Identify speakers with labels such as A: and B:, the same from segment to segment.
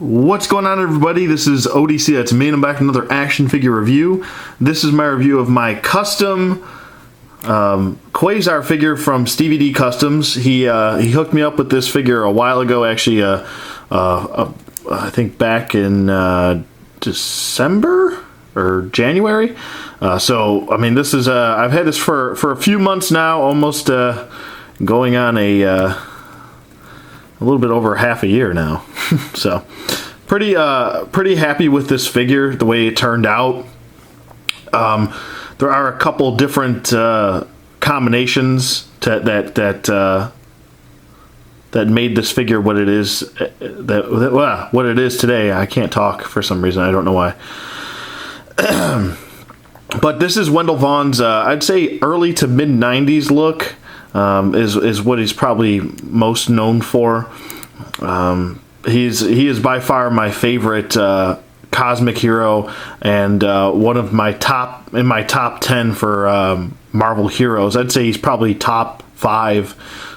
A: What's going on, everybody? This is ODC, that's me, and I'm back with another action figure review. This is my review of my custom Quasar figure from StevidCustoms. He hooked me up with this figure a while ago, actually, I think back in December or January. So, I mean, this is, I've had this for a few months now, almost going on a little bit over half a year now. So pretty happy with this figure, the way it turned out. There are a couple different combinations that made this figure what it is what it is today. I can't talk for some reason, I don't know why. But this is Wendell Vaughn's I'd say early to mid 90s look. Is what he's probably most known for. He is by far my favorite cosmic hero, and one of my top 10 for Marvel heroes. I'd say he's probably top 5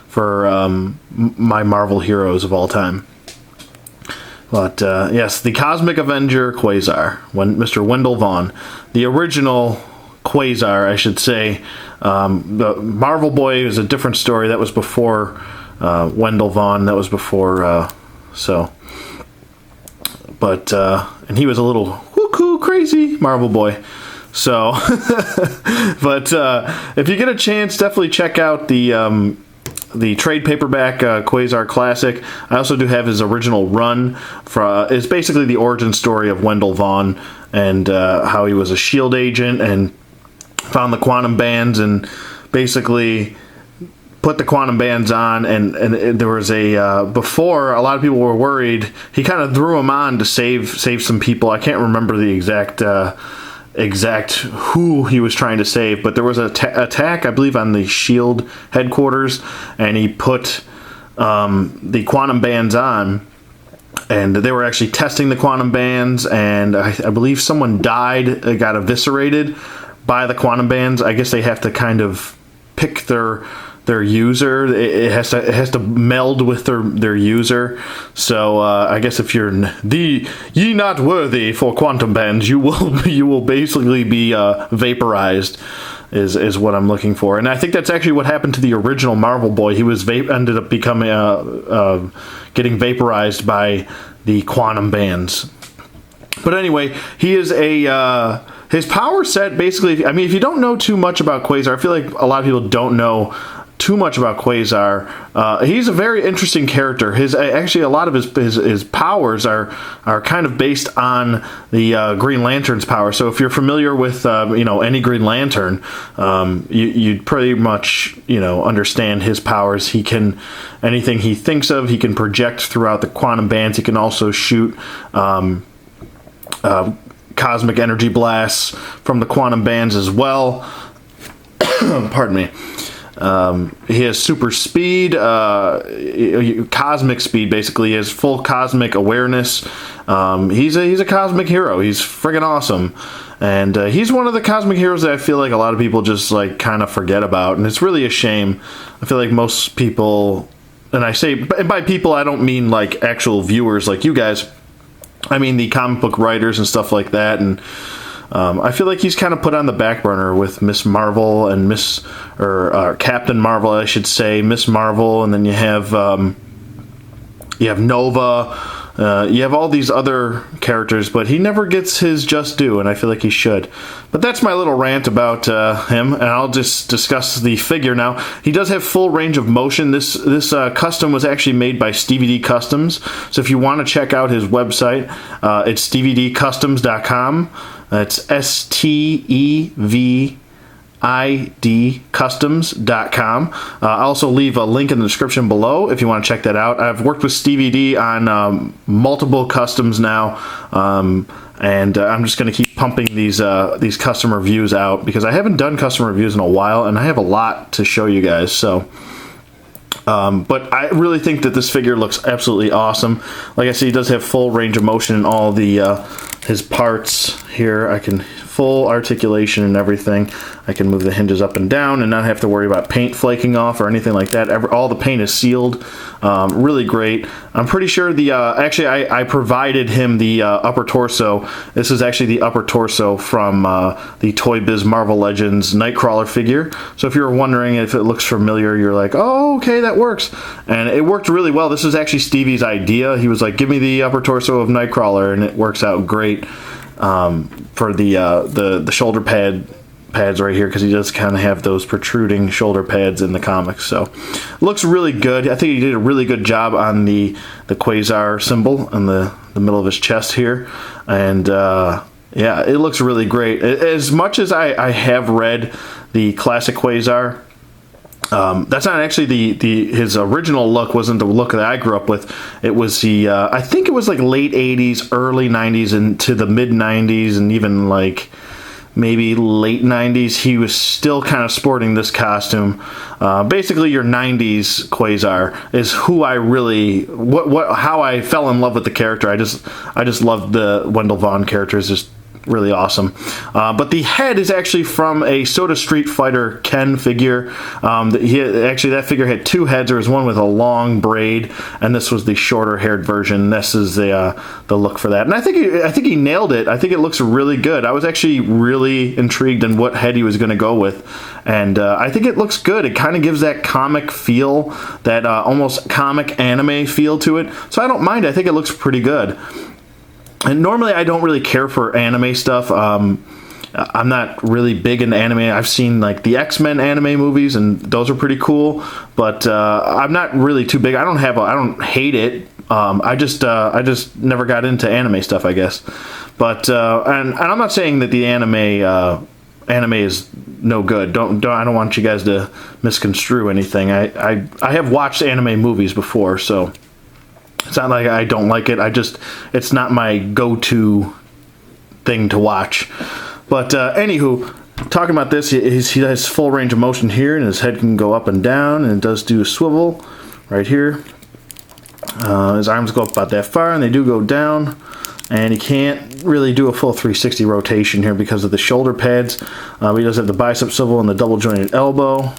A: for my Marvel heroes of all time. But yes, the Cosmic Avenger Quasar, Mr. Wendell Vaughn, the original Quasar, I should say. The Marvel Boy is a different story. That was before Wendell Vaughn. That was before, and he was a little woo-coo crazy Marvel Boy. So, but if you get a chance, definitely check out the trade paperback Quasar Classic. I also do have his original run. It's basically the origin story of Wendell Vaughn and how he was a SHIELD agent and found the quantum bands and basically put the quantum bands on, and there was before a lot of people were worried, he kind of threw them on to save some people. I can't remember the exact who he was trying to save, but there was an attack, I believe, on the SHIELD headquarters, and he put the quantum bands on, and they were actually testing the quantum bands, and I believe someone died, got eviscerated by the quantum bands. I guess they have to kind of pick their user. It has to meld with their user. So I guess if you're ye not worthy for quantum bands, you will basically be vaporized. Is what I'm looking for, and I think that's actually what happened to the original Marvel Boy. He was ended up becoming getting vaporized by the quantum bands. But anyway, he is his power set, basically, I mean, if you don't know too much about Quasar, I feel like a lot of people don't know too much about Quasar. He's a very interesting character. Actually, a lot of his powers are kind of based on the Green Lantern's power. So if you're familiar with any Green Lantern, you'd pretty much understand his powers. He can, anything he thinks of, he can project throughout the quantum bands. He can also shoot cosmic energy blasts from the quantum bands as well. Pardon me. He has super speed, cosmic speed, basically. He has full cosmic awareness. He's a cosmic hero. He's friggin' awesome. And he's one of the cosmic heroes that I feel like a lot of people just kind of forget about, and it's really a shame. I feel like most people, and I say by people I don't mean like actual viewers like you guys, I mean the comic book writers and stuff like that, and I feel like he's kind of put on the back burner with Miss Marvel and Captain Marvel, I should say, Miss Marvel, and then you have Nova, you have all these other characters, but he never gets his just due, and I feel like he should. But that's my little rant about him, and I'll just discuss the figure now. He does have full range of motion. This custom was actually made by StevidCustoms, so if you want to check out his website, it's StevidCustoms.com. That's StevidCustoms.com. I'll also leave a link in the description below if you want to check that out. I've worked with Stevie on multiple customs now, and I'm just going to keep pumping these custom reviews out because I haven't done custom reviews in a while, and I have a lot to show you guys. So, but I really think that this figure looks absolutely awesome. Like I said, he does have full range of motion in all the his parts here. I can full articulation and everything. I can move the hinges up and down and not have to worry about paint flaking off or anything like that. All the paint is sealed. Really great. I'm pretty sure the actually I provided him the upper torso. This is actually the upper torso from the Toy Biz Marvel Legends Nightcrawler figure. So if you're wondering if it looks familiar, you're like, oh, okay, that works. And it worked really well. This is actually Stevie's idea. He was like, give me the upper torso of Nightcrawler, and it works out great for the shoulder pads right here, because he does kind of have those protruding shoulder pads in the comics. So looks really good. I think he did a really good job on the Quasar symbol in the middle of his chest here, and yeah, it looks really great. As much as I have read the classic Quasar, that's not actually his original look. Wasn't the look that I grew up with. It was I think it was like late 80s, early 90s into the mid 90s, and even like maybe late 90s, he was still kind of sporting this costume. Basically, your 90s Quasar is who I really how I fell in love with the character. I just loved the Wendell Vaughn character. It's just really awesome. But the head is actually from a Soda Street Fighter Ken figure. Actually, that figure had two heads. There was one with a long braid, and this was the shorter haired version. This is the look for that. And I think he nailed it. I think it looks really good. I was actually really intrigued in what head he was going to go with, and I think it looks good. It kind of gives that comic feel, that almost comic anime feel to it. So I don't mind. I think it looks pretty good. And normally I don't really care for anime stuff. I'm not really big into anime. I've seen like the X-Men anime movies, and those are pretty cool. But I'm not really too big. I don't hate it. I just never got into anime stuff, I guess. But and I'm not saying that the anime is no good. I don't want you guys to misconstrue anything. I have watched anime movies before, so it's not like I don't like it. It's not my go-to thing to watch. But anywho, talking about this, he has full range of motion here, and his head can go up and down, and it does do a swivel right here. His arms go up about that far, and they do go down. And he can't really do a full 360 rotation here because of the shoulder pads. He does have the bicep swivel and the double jointed elbow.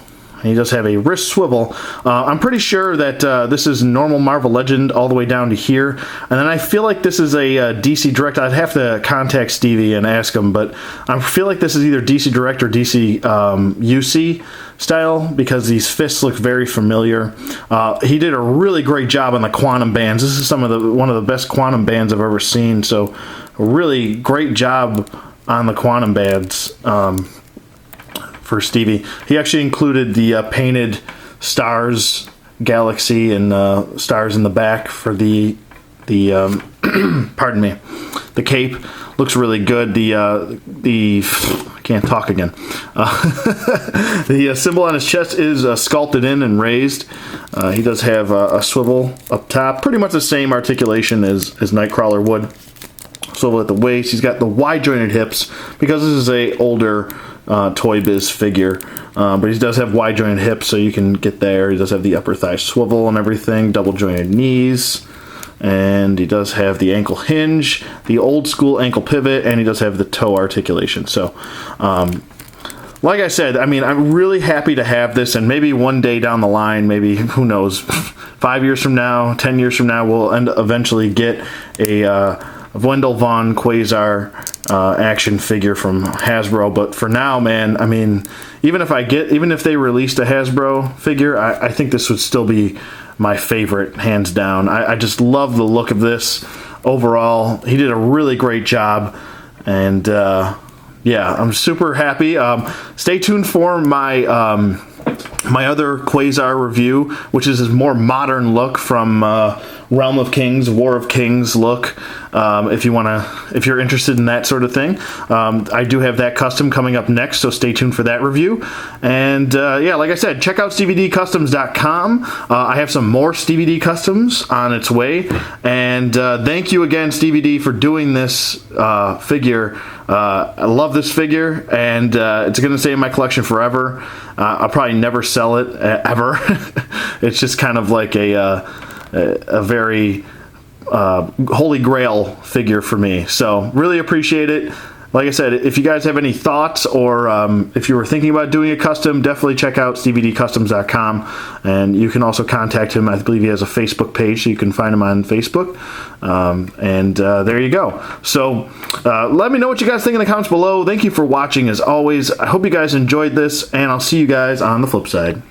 A: He does have a wrist swivel. I'm pretty sure that this is normal Marvel Legend all the way down to here. And then I feel like this is a DC Direct. I'd have to contact Stevie and ask him, but I feel like this is either DC Direct or DC UC style, because these fists look very familiar. He did a really great job on the quantum bands. This is one of the best quantum bands I've ever seen. So a really great job on the quantum bands. For Stevie, he actually included the painted stars, galaxy, and stars in the back for the pardon me, the cape. Looks really good. The I can't talk again. The symbol on his chest is sculpted in and raised. He does have a swivel up top, pretty much the same articulation as Nightcrawler would. Swivel at the waist. He's got the wide jointed hips because this is a older Toy Biz figure, but he does have wide jointed hips, so you can get there. He does have the upper thigh swivel and everything, double jointed knees, and he does have the ankle hinge, the old school ankle pivot, and he does have the toe articulation. So like I said, I mean, I'm really happy to have this, and maybe one day down the line, maybe, who knows, 5 years from now, 10 years from now, we'll eventually get a Wendell Vaughn Quasar action figure from Hasbro. But for now, man, I mean, even if they released a Hasbro figure, I think this would still be my favorite, hands down. I just love the look of this overall. He did a really great job, and yeah, I'm super happy. Stay tuned for my my other Quasar review, which is his more modern look from Realm of Kings, War of Kings look. If you're interested in that sort of thing, I do have that custom coming up next, so stay tuned for that review. And yeah, like I said, check out StevidCustoms.com. I have some more Stevie D Customs on its way. And thank you again, Stevie D, for doing this figure. I love this figure, and it's going to stay in my collection forever. I'll probably never sell it ever. It's just kind of like a very holy grail figure for me. So really appreciate it. like I said, if you guys have any thoughts, or if you were thinking about doing a custom, definitely check out StevidCustoms.com, and you can also contact him. I believe he has a Facebook page, so you can find him on Facebook. There you go. So let me know what you guys think in the comments below. Thank you for watching, as always. I hope you guys enjoyed this, and I'll see you guys on the flip side.